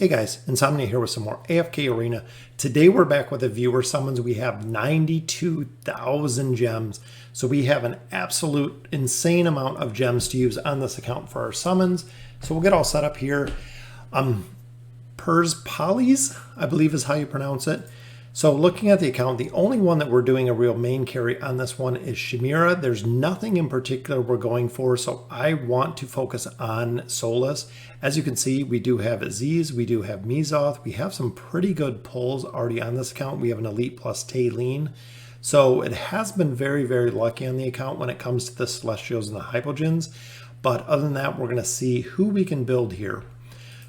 Hey guys, Insomnia here with some more AFK Arena. Today we're back with a viewer summons. We have 92,000 gems. So we have an absolute insane amount of gems to use on this account for our summons. So we'll get all set up here. Pers Polys, I believe is how you pronounce it. So looking at the account, the only one that we're doing a real main carry on this one is Chimera. There's nothing in particular we're going for, so I want to focus on Saurus. As you can see, we do have Aziz, we do have Mizoth, we have some pretty good pulls already on this account. We have an Elite plus Taylene. So it has been very, very lucky on the account when it comes to the Celestials and the Hypogens. But other than that, we're going to see who we can build here.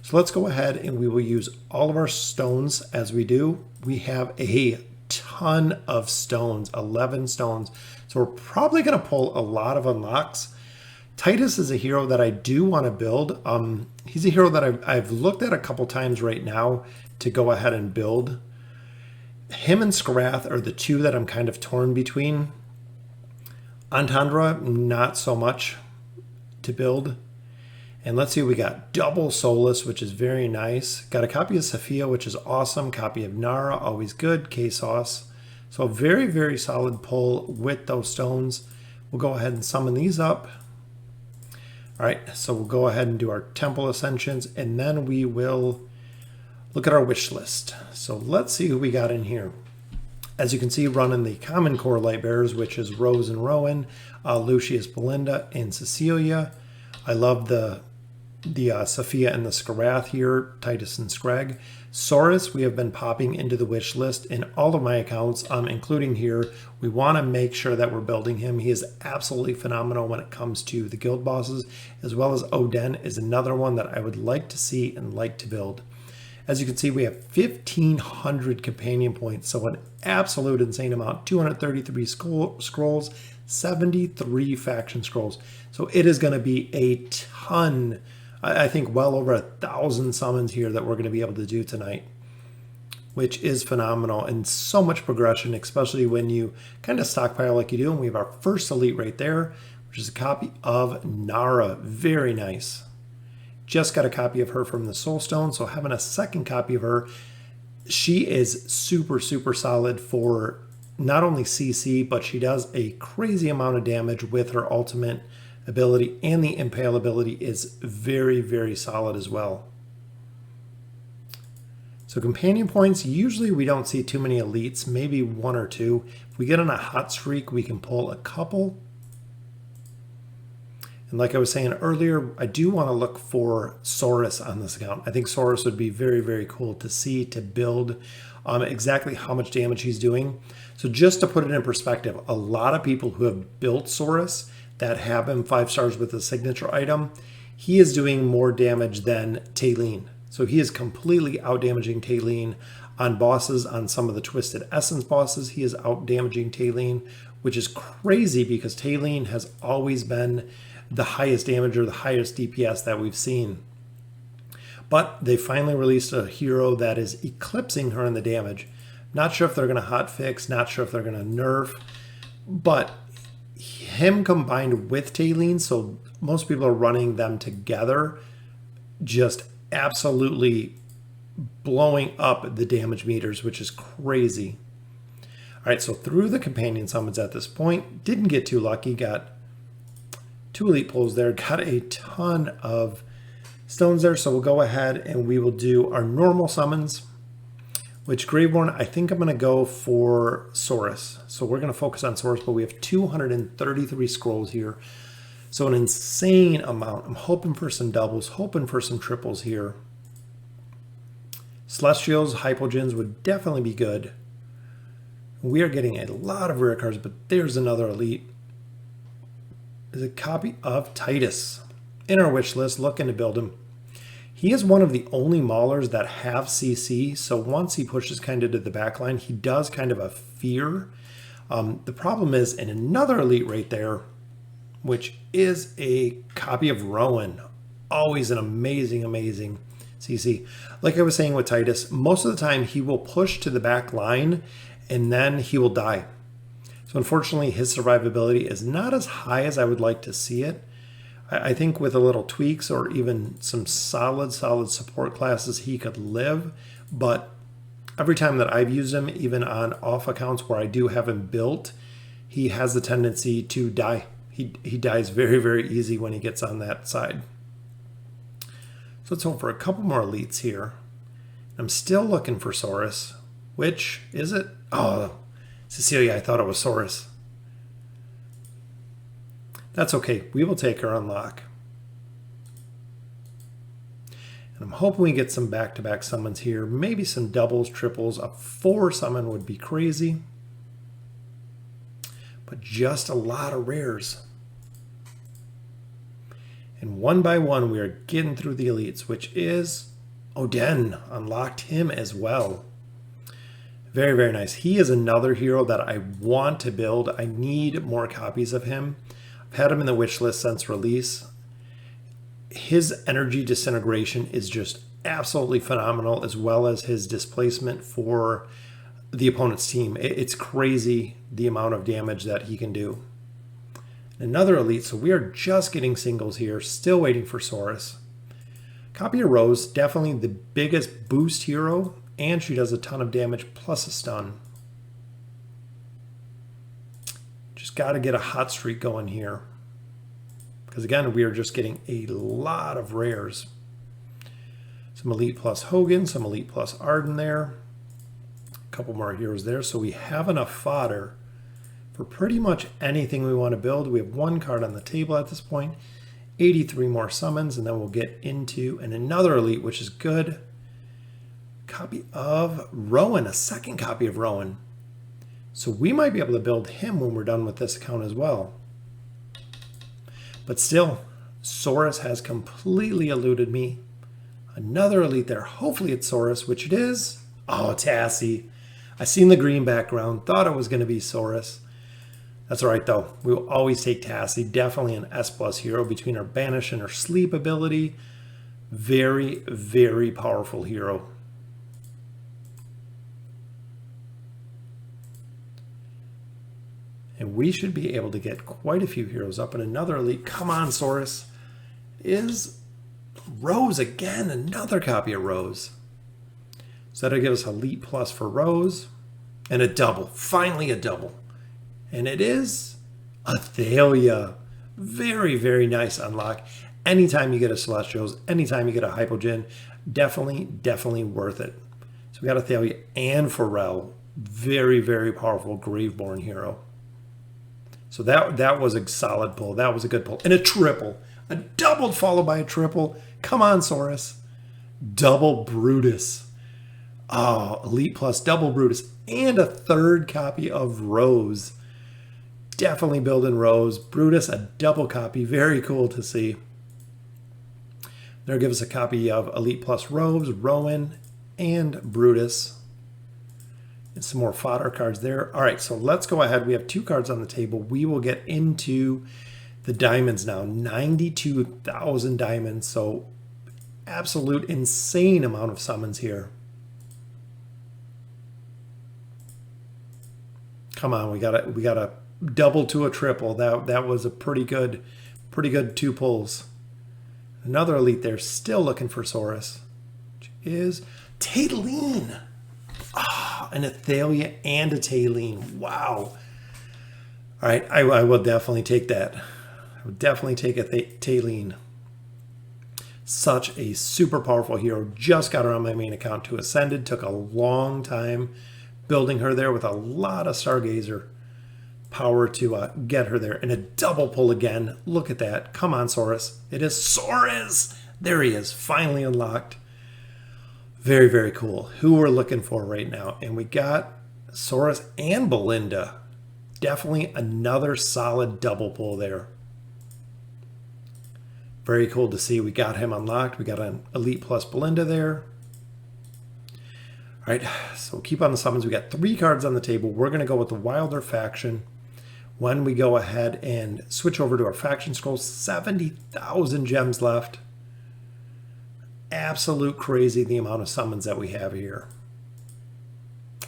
So let's go ahead and we will use all of our stones as we do. We have a ton of stones, 11 stones. So we're probably going to pull a lot of unlocks. Titus is a hero that I do want to build. He's a hero that I've looked at a couple times right now to go ahead and build. Him and Scarath are the two that I'm kind of torn between. Antandra, not so much to build. And let's see, we got double Solus, which is very nice. Got a copy of Sophia, which is awesome. Copy of Nara, always good. K-Sauce. So a very, very solid pull with those stones. We'll go ahead and summon these up. All right, so we'll go ahead and do our Temple Ascensions, and then we will look at our wish list. So let's see who we got in here. As you can see, running the Common Core Lightbearers, which is Rose and Rowan, Lucius, Belinda, and Cecilia. I love the Sophia and the Scarath here, Titus and Scrag. Saurus, we have been popping into the wish list in all of my accounts, including here. We want to make sure that we're building him. He is absolutely phenomenal when it comes to the guild bosses, as well as Oden is another one that I would like to see and like to build. As you can see, we have 1,500 companion points, so an absolute insane amount. 233 scrolls, 73 faction scrolls. So it is going to be a ton. I think well over 1,000 summons here that we're going to be able to do tonight, which is phenomenal and so much progression, especially when you kind of stockpile like you do. And we have our first elite right there, which is a copy of Nara. Very nice. Just got a copy of her from the Soul Stone, so having a second copy of her, she is super, super solid for not only CC, but she does a crazy amount of damage with her ultimate ability, and the Impale ability is very, very solid as well. So companion points, usually we don't see too many elites, maybe one or two. If we get on a hot streak, we can pull a couple. And like I was saying earlier, I do want to look for Saurus on this account. I think Saurus would be very, very cool to see, to build exactly how much damage he's doing. So just to put it in perspective, a lot of people who have built Saurus that have him 5 stars with a signature item, he is doing more damage than Taylene. So he is completely out-damaging Taylene on bosses, on some of the Twisted Essence bosses. He is out-damaging Taylene, which is crazy because Taylene has always been the highest damage or the highest DPS that we've seen. But they finally released a hero that is eclipsing her in the damage. Not sure if they're going to hotfix, not sure if they're going to nerf, but him combined with Taylene, so most people are running them together, just absolutely blowing up the damage meters, which is crazy. All right, so through the companion summons at this point, didn't get too lucky, got 2 elite pulls there, got a ton of stones there, so we'll go ahead and we will do our normal summons, which Graveborn, I think I'm going to go for Saurus. So we're going to focus on Saurus, but we have 233 scrolls here. So an insane amount. I'm hoping for some doubles, hoping for some triples here. Celestials, Hypogens would definitely be good. We are getting a lot of rare cards, but there's another elite. Is a copy of Titus in our wish list, looking to build him. He is one of the only maulers that have CC, so once he pushes kind of to the back line, he does kind of a fear. The problem is in another elite right there, which is a copy of Rowan. Always an amazing, amazing CC. Like I was saying with Titus, most of the time he will push to the back line and then he will die. So unfortunately, his survivability is not as high as I would like to see it. I think with a little tweaks or even some solid support classes, he could live. But every time that I've used him, even on off accounts where I do have him built, he has the tendency to die. He dies very easy when he gets on that side. So let's hope for a couple more elites here. I'm still looking for Saurus. Which is it? Oh, Cecilia, I thought it was Saurus. That's okay. We will take her unlock. And I'm hoping we get some back-to-back summons here. Maybe some doubles, triples. A 4 summon would be crazy. But just a lot of rares. And one by one, we are getting through the elites, which is Odin. Unlocked him as well. Very nice. He is another hero that I want to build. I need more copies of him. I've had him in the wish list since release. His energy disintegration is just absolutely phenomenal, as well as his displacement for the opponent's team. It's crazy the amount of damage that he can do. Another elite, so we are just getting singles here, still waiting for Saurus. Copy of Rose, definitely the biggest boost hero, and she does a ton of damage plus a stun. Just got to get a hot streak going here. Because again, we are just getting a lot of rares. Some Elite plus Hogan, some Elite plus Arden there. A couple more heroes there. So we have enough fodder for pretty much anything we want to build. We have one card on the table at this point. 83 more summons, and then we'll get into another Elite, which is good. Copy of Rowan, a second copy of Rowan. So we might be able to build him when we're done with this account as well. But still, Saurus has completely eluded me. Another elite there. Hopefully it's Saurus, which it is. Oh, Tassie. I seen the green background. Thought it was going to be Saurus. That's all right, though. We will always take Tassie. Definitely an S+ hero between her Banish and her Sleep ability. Very powerful hero. And we should be able to get quite a few heroes up. And another elite, come on, Saurus, is Rose again. Another copy of Rose. So that'll give us Elite Plus for Rose. And a double. Finally a double. And it is Athalia. Very nice unlock. Anytime you get a Celestials, anytime you get a Hypogean, definitely worth it. So we got Athalia and Pharrell. Very powerful Graveborn hero. So that was a solid pull. That was a good pull. And a triple. A double followed by a triple. Come on, Saurus. Double Brutus. Oh, Elite plus double Brutus. And a third copy of Rose. Definitely building Rose. Brutus, a double copy. Very cool to see. They'll give us a copy of Elite plus Rose, Rowan, and Brutus. And some more fodder cards there. All right, so let's go ahead. We have 2 cards on the table. We will get into the diamonds now. 92,000 diamonds. So absolute insane amount of summons here. Come on, we got a double to a triple. That was a pretty good 2 pulls. Another elite there. Still looking for Saurus. Which is Taileen. An Athalia and a Taileen. Wow. All right, I will definitely take that. I would definitely take a Taileen. Such a super powerful hero. Just got her on my main account to Ascended. Took a long time building her there with a lot of Stargazer power to get her there. And a double pull again. Look at that. Come on, Saurus. It is Saurus. There he is. Finally unlocked. Very cool. Who we're looking for right now. And we got Saurus and Belinda. Definitely another solid double pull there. Very cool to see. We got him unlocked. We got an Elite plus Belinda there. All right, so keep on the summons. We got 3 cards on the table. We're going to go with the Wilder faction. When we go ahead and switch over to our faction scrolls, 70,000 gems left. Absolute crazy the amount of summons that we have here.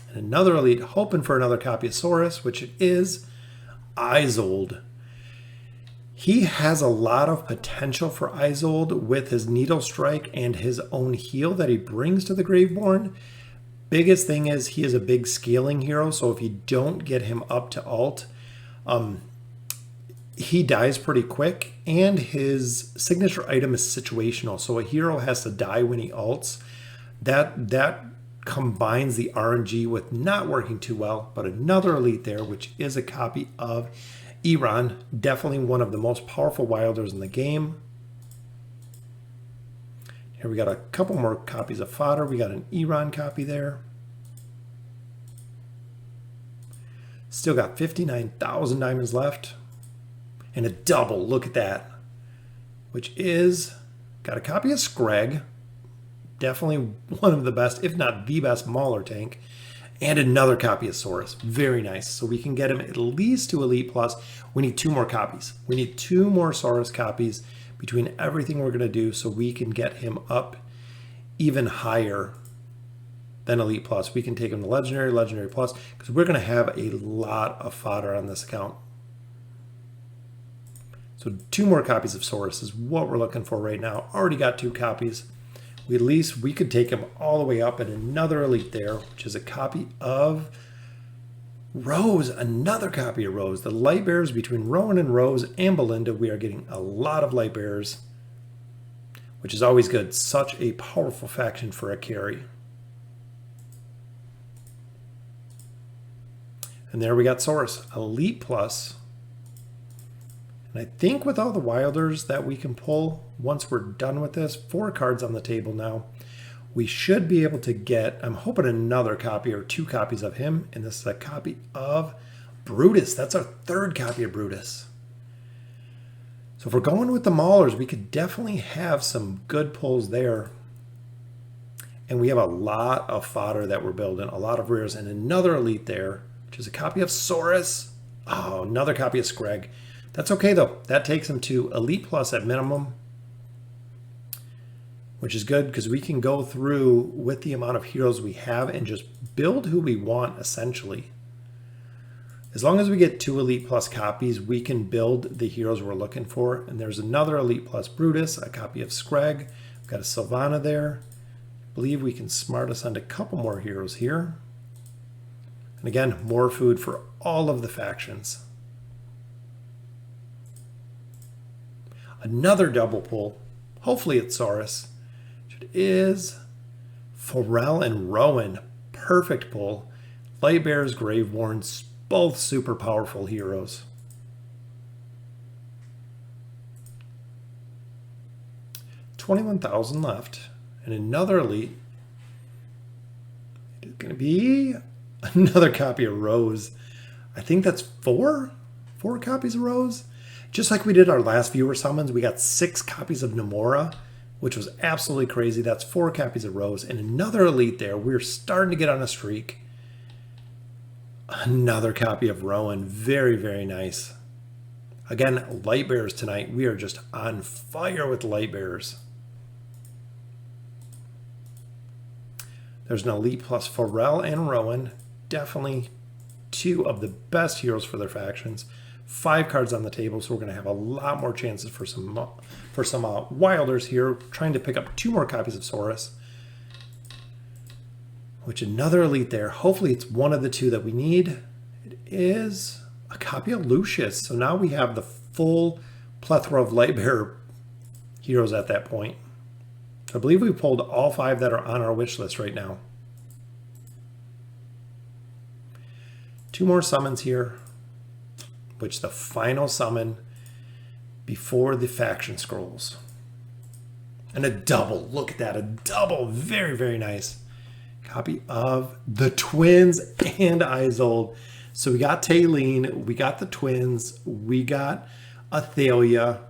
And another elite, hoping for another copy of Saurus, which it is Isolde. He has a lot of potential for Isolde with his Needle Strike and his own heal that he brings to the Graveborn. Biggest thing is he is a big scaling hero, so if you don't get him up to alt, he dies pretty quick, and his signature item is situational, so a hero has to die when he ults. That combines the RNG with not working too well, but another elite there, which is a copy of Iran, definitely one of the most powerful wilders in the game. Here we got a couple more copies of fodder. We got an Iran copy there. Still got 59,000 diamonds left. And a double, look at that. Which is, got a copy of Scrag. Definitely one of the best, if not the best Mauler tank. And another copy of Saurus. Very nice. So we can get him at least to Elite Plus. We need 2 more copies. We need 2 more Saurus copies between everything we're going to do so we can get him up even higher than Elite Plus. We can take him to Legendary, Legendary Plus, because we're going to have a lot of fodder on this account. So 2 more copies of Saurus is what we're looking for right now. Already got 2 copies. At least we could take him all the way up and another elite there, which is a copy of Rose. Another copy of Rose. The light bearers between Rowan and Rose and Belinda. We are getting a lot of light bearers, which is always good. Such a powerful faction for a carry. And there we got Saurus, Elite Plus. And I think with all the wilders that we can pull, once we're done with this, 4 cards on the table now, we should be able to get, I'm hoping, another copy or 2 copies of him. And this is a copy of Brutus. That's our 3rd copy of Brutus. So if we're going with the Maulers, we could definitely have some good pulls there. And we have a lot of fodder that we're building, a lot of rares, and another elite there, which is a copy of Saurus. Oh, another copy of Scrag. That's okay, though. That takes him to Elite Plus at minimum, which is good because we can go through with the amount of heroes we have and just build who we want, essentially. As long as we get 2 Elite Plus copies, we can build the heroes we're looking for. And there's another Elite Plus Brutus, a copy of Scrag. We've got a Sylvana there. I believe we can smart us onto a couple more heroes here. And again, more food for all of the factions. Another double pull. Hopefully it's Saurus. It is Pharrell and Rowan. Perfect pull. Lightbearers, Graveborns, both super powerful heroes. $21,000 left. And another elite. It's going to be another copy of Rose. I think that's 4 copies of Rose. Just like we did our last viewer summons, we got 6 copies of Namora, which was absolutely crazy. That's 4 copies of Rose and another elite there. We're starting to get on a streak. Another copy of Rowan. Very, very nice. Again, light bearers tonight. We are just on fire with light bearers. There's an Elite Plus Pharrell and Rowan. Definitely 2 of the best heroes for their factions. 5 cards on the table, so we're going to have a lot more chances for some wilders here. Trying to pick up 2 more copies of Saurus, which another elite there. Hopefully it's one of the 2 that we need. It is a copy of Lucius. So now we have the full plethora of Lightbearer heroes at that point. So I believe we pulled all 5 that are on our wish list right now. 2 more summons here, which the final summon before the faction scrolls. And a double. Look at that. A double. Very, very nice. Copy of the twins and Isolde. So we got Taylene. We got the twins. We got Athalia.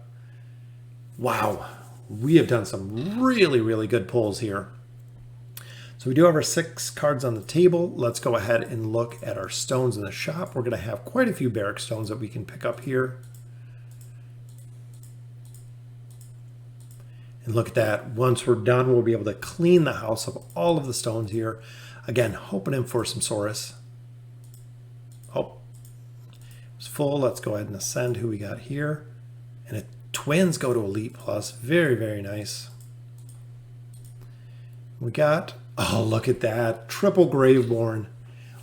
Wow. We have done some really, really good pulls here. So we do have our 6 cards on the table. Let's go ahead and look at our stones in the shop. We're going to have quite a few barrack stones that we can pick up here. And look at that. Once we're done, we'll be able to clean the house of all of the stones here. Again, hoping in for some Saurus. Oh, it's full. Let's go ahead and ascend who we got here. And twins go to Elite Plus. Very, very nice. We got, oh, look at that. Triple Graveborn.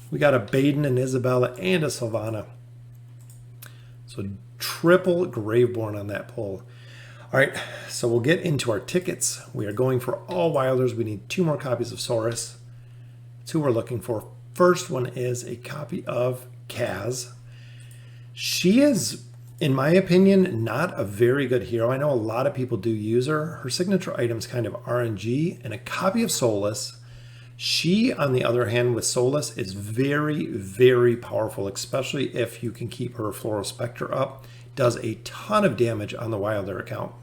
We got a Baden and Isabella and a Sylvana. So triple Graveborn on that pull. All right, so we'll get into our tickets. We are going for all Wilders. We need 2 more copies of Saurus. That's who we're looking for. First one is a copy of Kaz. She is, in my opinion, not a very good hero. I know a lot of people do use her. Her signature item is kind of RNG and a copy of Solus. She, on the other hand, with Solus is very, very powerful, especially if you can keep her Floral Spectre up. Does a ton of damage on the Wilder account.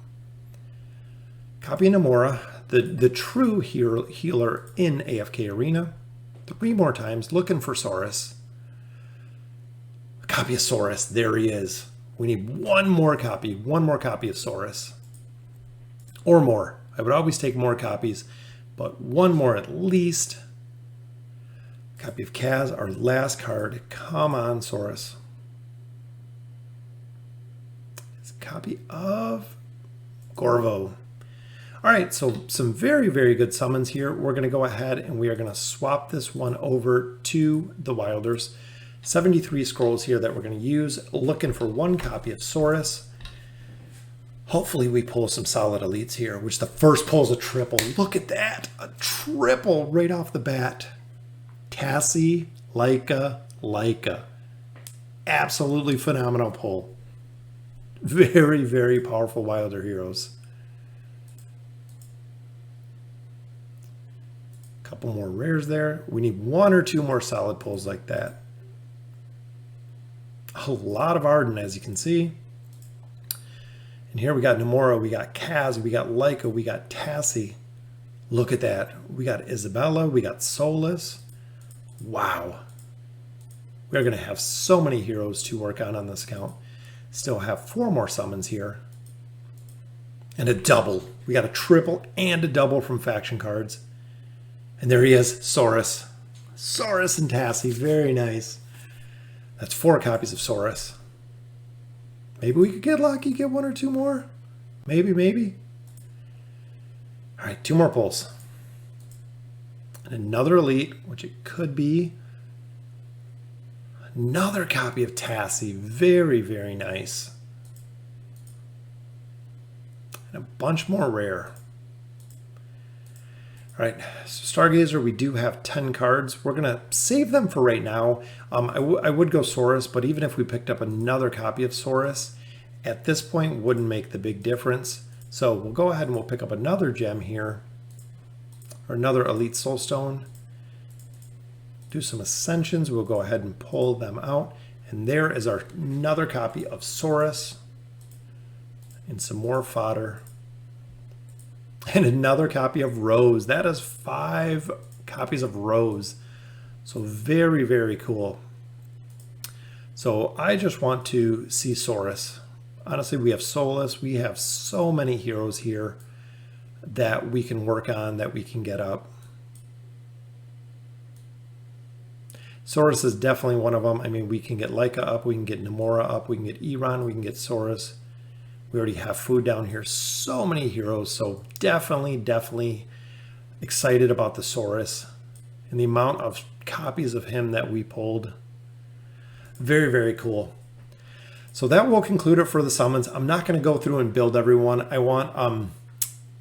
Copy Namora, the true healer in AFK Arena. 3 more times, looking for Saurus. A copy of Saurus, there he is. We need 1 more copy of Saurus. Or more. I would always take more copies, but 1 more at least. Copy of Kaz, our last card. Come on, Saurus. It's a copy of Gorvo. All right, so some very, very good summons here. We're going to go ahead and we are going to swap this one over to the Wilders. 73 scrolls here that we're going to use. Looking for 1 copy of Saurus. Hopefully we pull some solid elites here, which the first pull is a triple. Look at that, a triple right off the bat. Cassie, Leica. Absolutely phenomenal pull. Very, very powerful Wilder heroes. Couple more rares there. We need 1 or 2 more solid pulls like that. A lot of Arden, as you can see. And here we got Namora, we got Kaz, we got Leica, we got Tassie. Look at that. We got Isabella, we got Solus. Wow. We're going to have so many heroes to work on this account. Still have 4 more summons here. And a double. We got a triple and a double from faction cards. And there he is, Saurus. Saurus and Tassie, very nice. That's 4 copies of Saurus. Maybe we could get lucky, get 1 or 2 more. Maybe. All right, 2 more pulls. And another elite, which it could be. Another copy of Tassie, very, very nice. And a bunch more rare. All right, so Stargazer, we do have 10 cards. We're going to save them for right now. I would go Saurus, but even if we picked up another copy of Saurus, at this point wouldn't make the big difference. So we'll go ahead and we'll pick up another gem here, or another Elite Soulstone. Do some Ascensions. We'll go ahead and pull them out. And there is our another copy of Saurus and some more fodder. And another copy of Rose. That is 5 copies of Rose. So very, very cool. So I just want to see Saurus. Honestly, we have Solus. We have so many heroes here that we can work on, that we can get up. Saurus is definitely one of them. I mean, we can get Leica up. We can get Namora up. We can get Iran. We can get Saurus. We already have food down here. So many heroes. So definitely excited about the Saurus and the amount of copies of him that we pulled. Very, very cool. So that will conclude it for the summons. I'm not going to go through and build everyone. I want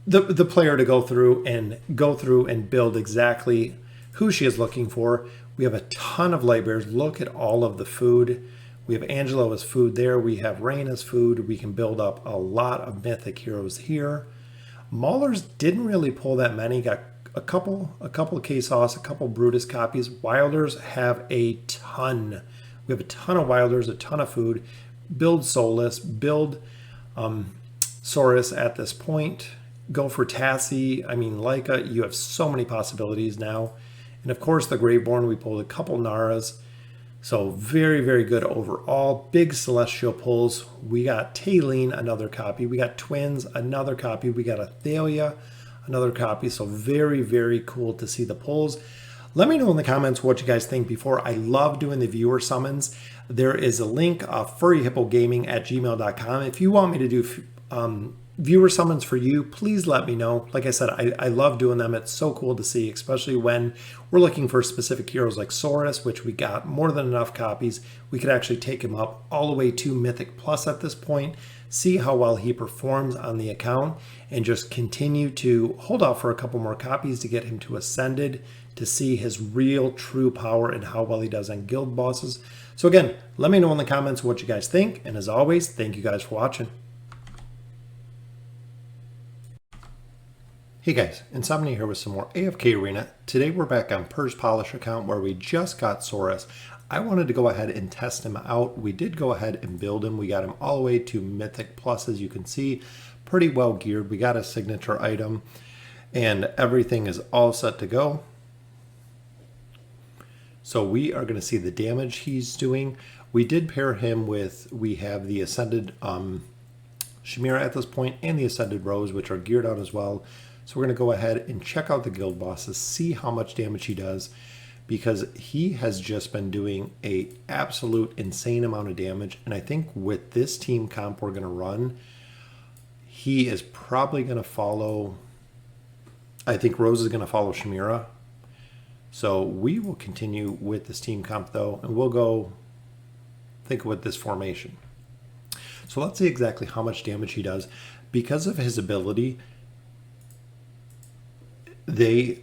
the player to go through and build exactly who she is looking for. We have a ton of light bears. Look at all of the food. We have Angelo as food there. We have Rain as food. We can build up a lot of mythic heroes here. Maulers didn't really pull that many. Got a couple of K-Sauce, a couple Brutus copies. Wilders have a ton. We have a ton of Wilders, a ton of food. Build Solus, build Saurus at this point. Go for Tassie. I mean, Leica, you have so many possibilities now. And of course, the Graveborn, we pulled a couple Naras. So very, very good overall. Big Celestial pulls. We got Taylene, another copy. We got Twins, another copy. We got Athalia, another copy. So very, very cool to see the pulls. Let me know in the comments what you guys think before. I love doing the viewer summons. There is a link, furryhippogaming@gmail.com. If you want me to do viewer summons for you, please let me know. Like I said, I love doing them. It's so cool to see, especially when we're looking for specific heroes like Saurus, which we got more than enough copies. We could actually take him up all the way to Mythic Plus at this point, see how well he performs on the account, and just continue to hold out for a couple more copies to get him to Ascended, to see his real true power and how well he does on guild bosses. So again, let me know in the comments what you guys think. And as always, thank you guys for watching. Hey guys, Insomnia here with some more AFK Arena. Today we're back on Purge Polish account where we just got Saurus. I wanted to go ahead and test him out. We did go ahead and build him. We got him all the way to Mythic Plus, as you can see, pretty well geared. We got a signature item and everything is all set to go. So we are going to see the damage he's doing. We did pair him with, we have the Ascended Chimera at this point and the Ascended Rose, which are geared out as well. So we're going to go ahead and check out the guild bosses, see how much damage he does, because he has just been doing a absolute insane amount of damage. And I think with this team comp we're going to run, he is probably going to follow, I think Rose is going to follow Chimera. So we will continue with this team comp though, and we'll go think with this formation. So let's see exactly how much damage he does. Because of his ability, he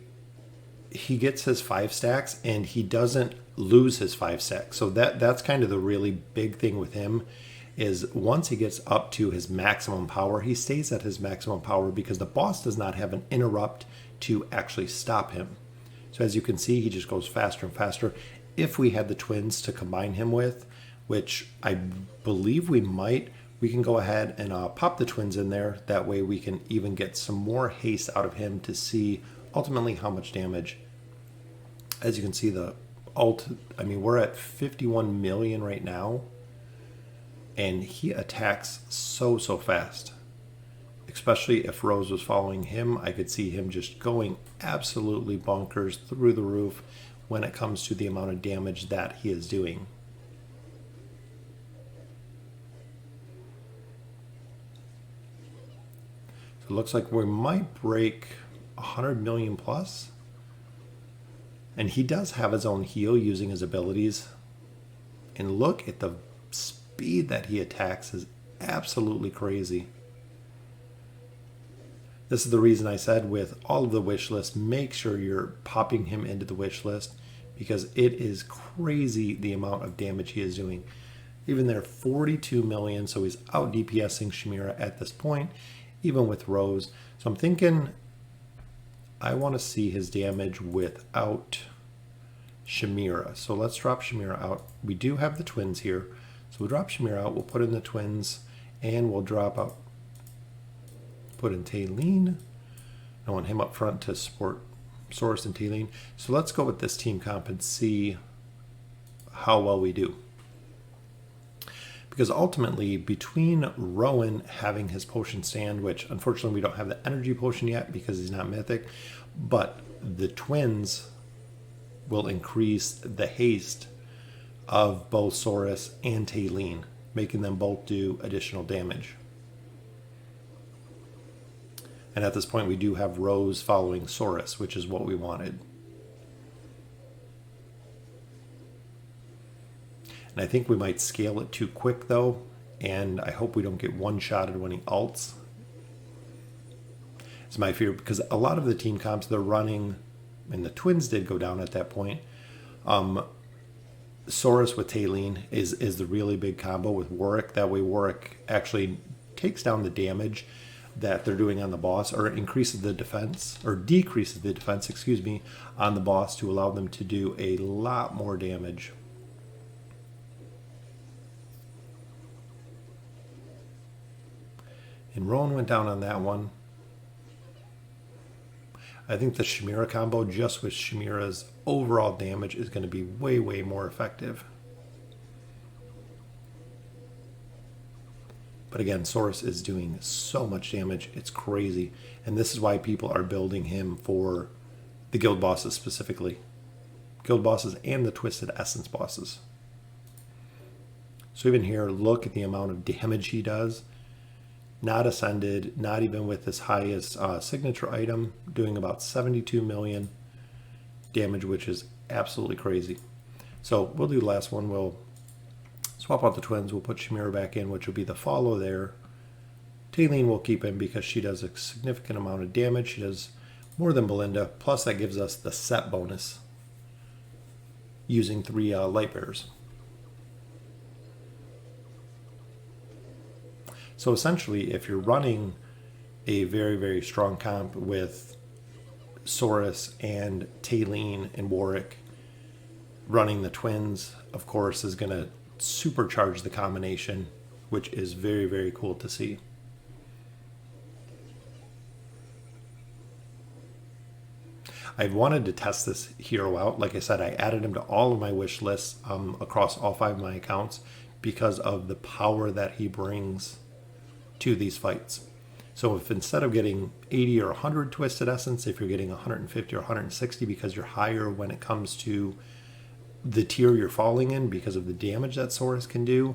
gets his 5 stacks and he doesn't lose his 5 stacks. So that's kind of the really big thing with him, is once he gets up to his maximum power, he stays at his maximum power because the boss does not have an interrupt to actually stop him. So as you can see, he just goes faster and faster. If we had the twins to combine him with, which I believe we might, we can go ahead and pop the twins in there. That way we can even get some more haste out of him to see ultimately how much damage. As you can see, the ult, I mean, we're at 51 million right now, and he attacks so fast. Especially if Rose was following him, I could see him just going absolutely bonkers through the roof when it comes to the amount of damage that he is doing. So it looks like we might break 100 million plus. And he does have his own heal using his abilities. And look at the speed that he attacks is absolutely crazy. This is the reason I said with all of the wish list, make sure you're popping him into the wish list, because it is crazy the amount of damage he is doing. Even there, 42 million, so he's out DPSing Chimera at this point, even with Rose. So I'm thinking I want to see his damage without Chimera. So let's drop Chimera out. We do have the twins here. So we'll drop Chimera out, we'll put in the twins, and we'll drop out, put in Taylene. I want him up front to support Saurus and Taylene. So let's go with this team comp and see how well we do. Because ultimately, between Rowan having his potion stand, which unfortunately we don't have the energy potion yet because he's not mythic, but the twins will increase the haste of both Saurus and Taylene, making them both do additional damage. And at this point, we do have Rose following Saurus, which is what we wanted. And I think we might scale it too quick, though, and I hope we don't get one-shotted when he ults. It's my fear, because a lot of the team comps they're running, and the twins did go down at that point. Saurus with Taylene is the really big combo with Warwick. That way Warwick actually takes down the damage that they're doing on the boss, or increases the defense, or decreases the defense, excuse me, on the boss to allow them to do a lot more damage. And Rowan went down on that one. I think the Chimera combo, just with Chimera's overall damage, is going to be way more effective. But again, Saurus is doing so much damage, it's crazy. And this is why people are building him for the guild bosses specifically. guild bosses and the Twisted Essence bosses. So even here, look at the amount of damage he does. Not ascended, not even with his highest signature item, doing about 72 million damage, which is absolutely crazy. So we'll do the last one. We'll swap out the twins. We'll put Chimera back in, which will be the follow there. Taylene we'll keep in because she does a significant amount of damage. She does more than Belinda. Plus that gives us the set bonus using 3 light bearers. So essentially, if you're running a very, very strong comp with Saurus and Taylene and Warwick, running the twins, of course, is going to supercharge the combination, which is very, very cool to see. I've wanted to test this hero out. Like I said, I added him to all of my wish lists across all 5 of my accounts because of the power that he brings to these fights. So if instead of getting 80 or 100 Twisted Essence, if you're getting 150 or 160 because you're higher when it comes to the tier you're falling in because of the damage that Saurus can do,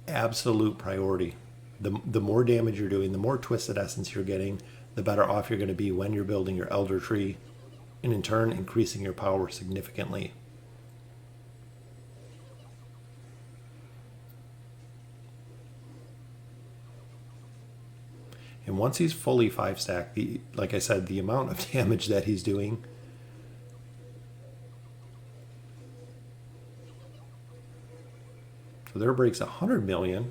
absolute priority. The more damage you're doing, the more Twisted Essence you're getting, the better off you're going to be when you're building your Elder Tree, and in turn increasing your power significantly. And once he's fully 5-stack, like I said, the amount of damage that he's doing, so there breaks 100 million.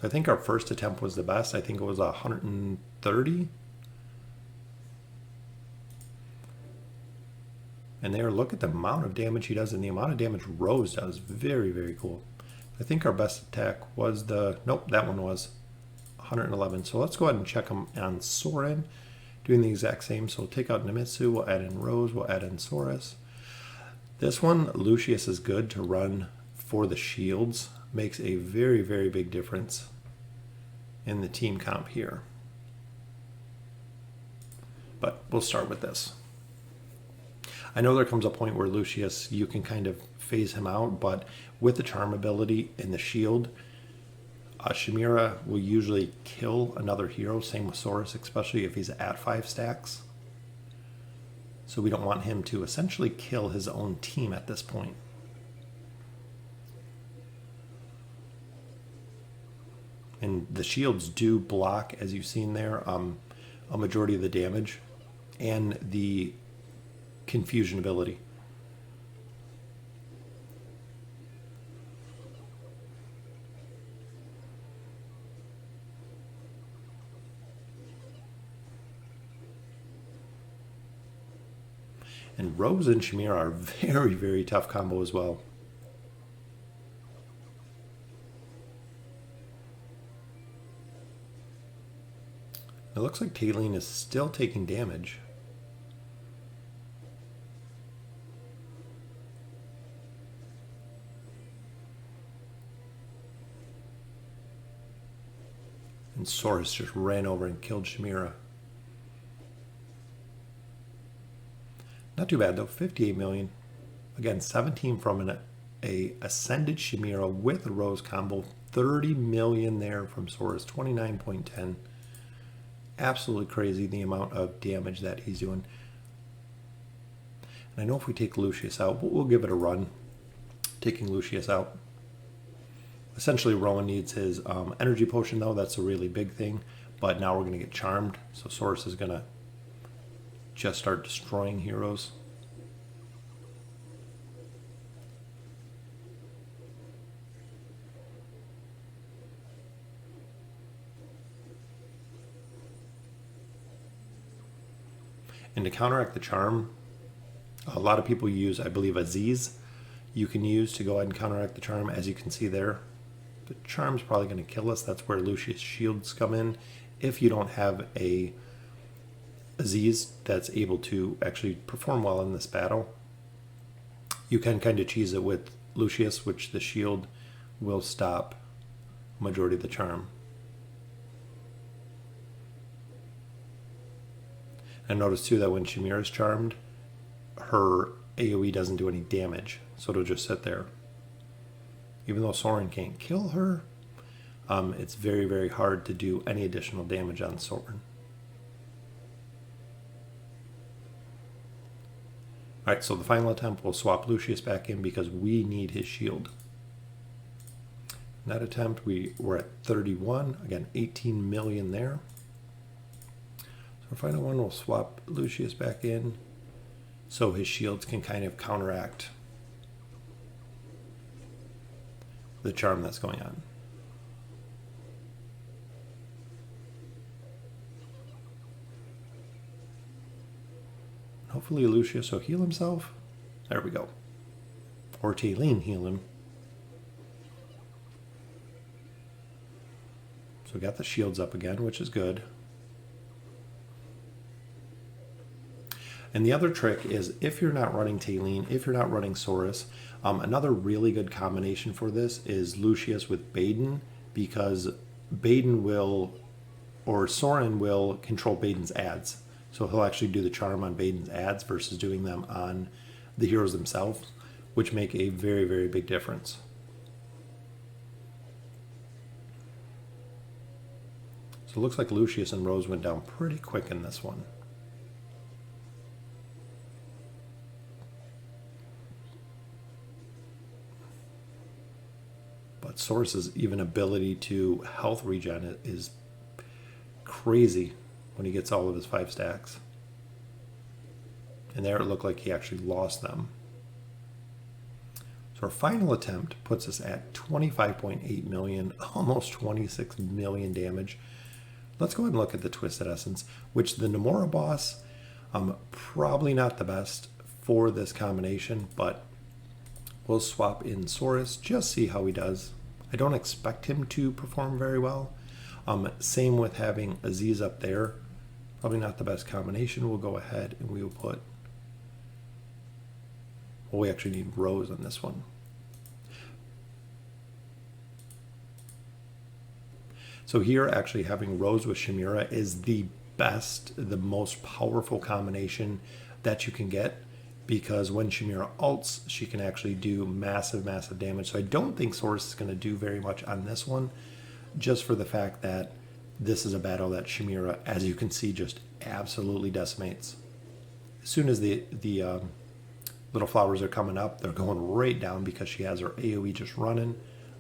So I think our first attempt was the best. I think it was 130. And there, look at the amount of damage he does and the amount of damage Rose does. Very, very cool. I think our best attack was nope, that one was 111. So let's go ahead and check them on Soren, doing the exact same. So we'll take out Nemitsu, we'll add in Rose, we'll add in Saurus. This one, Lucius is good to run for the shields. Makes a very, very big difference in the team comp here. But we'll start with this. I know there comes a point where Lucius, you can kind of phase him out, but with the charm ability and the shield, Chimera will usually kill another hero. Same with Saurus, especially if he's at 5 stacks. So we don't want him to essentially kill his own team at this point. And the shields do block, as you've seen there, a majority of the damage and the confusion ability. And Rose and Chimera are very, very tough combo as well. It looks like Taylene is still taking damage. And Saurus just ran over and killed Chimera. Not too bad though, 58 million. Again, 17 from a Ascended Chimera with a Rose combo. 30 million there from Saurus, 29.10. Absolutely crazy the amount of damage that he's doing. And I know if we take Lucius out, we'll give it a run. Taking Lucius out. Essentially, Rowan needs his energy potion, though. That's a really big thing. But now we're going to get charmed. So Saurus is going to just start destroying heroes. And to counteract the charm, a lot of people use, I believe, Aziz. You can use to go ahead and counteract the charm, as you can see there. The charm's probably going to kill us. That's where Lucius shields come in. If you don't have a Aziz that's able to actually perform well in this battle, you can kind of cheese it with Lucius, which the shield will stop majority of the charm. And notice too that when Chimera's charmed, her AoE doesn't do any damage, so it'll just sit there. Even though Soren can't kill her, it's very, very hard to do any additional damage on Soren. Alright, so the final attempt, we'll swap Lucius back in because we need his shield. In that attempt, we're at 31. Again, 18 million there. So our final one, we'll swap Lucius back in so his shields can kind of counteract the charm that's going on. Hopefully Lucius will heal himself. There we go. Or Taylene heal him. So we got the shields up again, which is good. And the other trick is if you're not running Taylene, if you're not running Saurus, another really good combination for this is Lucius with Baden, because Baden will, or Soren will control Baden's ads. So he'll actually do the charm on Baden's ads versus doing them on the heroes themselves, which make a very, very big difference. So it looks like Lucius and Rose went down pretty quick in this one. But Saurus's even ability to health regen is crazy when he gets all of his 5 stacks. And there it looked like he actually lost them. So our final attempt puts us at 25.8 million, almost 26 million damage. Let's go ahead and look at the Twisted Essence, which the Nomura boss, probably not the best for this combination, but we'll swap in Saurus, just see how he does. I don't expect him to perform very well. Same with having Aziz up there. Probably not the best combination. We'll go ahead and we will put... Well, we actually need Rose on this one. So here, actually having Rose with Chimera is the best, the most powerful combination that you can get, because when Chimera ults, she can actually do massive, massive damage. So I don't think Saurus is going to do very much on this one, just for the fact that this is a battle that Chimera, as you can see, just absolutely decimates. As soon as the little flowers are coming up, they're going right down because she has her AoE just running.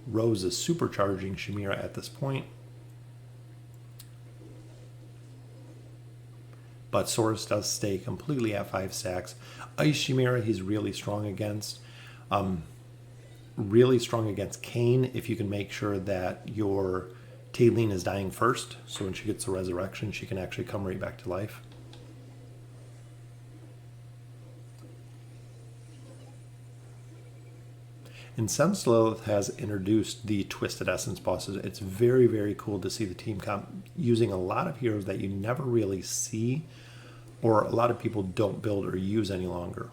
Rose is supercharging Chimera at this point. But Saurus does stay completely at 5 stacks. Ice Chimera, he's really strong against. Really strong against Kayn if you can make sure that your Taylene is dying first. So when she gets the resurrection, she can actually come right back to life. And Senslith has introduced the Twisted Essence bosses. It's very, very cool to see the team using a lot of heroes that you never really see, or a lot of people don't build or use any longer.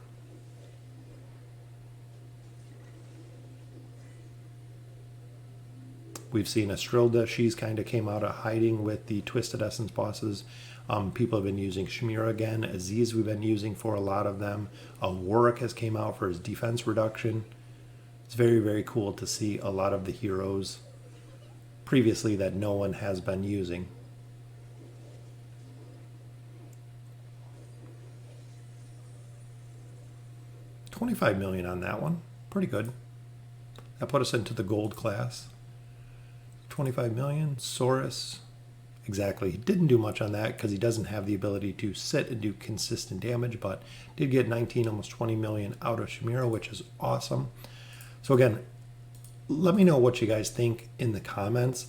We've seen Estrilda. She's kind of came out of hiding with the Twisted Essence bosses. People have been using Chimera again. Aziz we've been using for a lot of them. Warwick has came out for his defense reduction. It's very, very cool to see a lot of the heroes previously that no one has been using. $25 million on that one. Pretty good. That put us into the gold class. 25 million. Saurus. Exactly. He didn't do much on that because he doesn't have the ability to sit and do consistent damage, but did get 19, almost 20 million out of Chimera, which is awesome. So again, let me know what you guys think in the comments.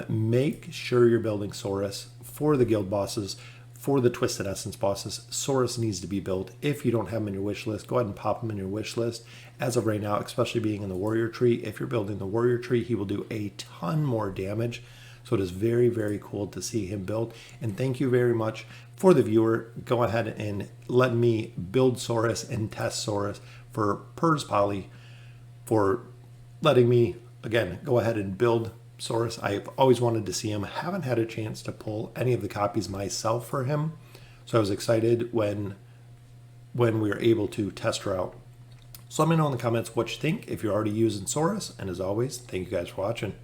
Make sure you're building Saurus for the guild bosses, for the Twisted Essence bosses. Saurus needs to be built. If you don't have him in your wish list, go ahead and pop him in your wish list. As of right now, especially being in the warrior tree, if you're building the warrior tree, he will do a ton more damage. So it is very, very cool to see him built. And thank you very much for the viewer. Go ahead and let me build Saurus and test Saurus for Purrs Poly, for letting me, again, go ahead and build Saurus. I've always wanted to see him. I haven't had a chance to pull any of the copies myself for him. So I was excited when we were able to test her out. So let me know in the comments what you think if you're already using Saurus. And as always, thank you guys for watching.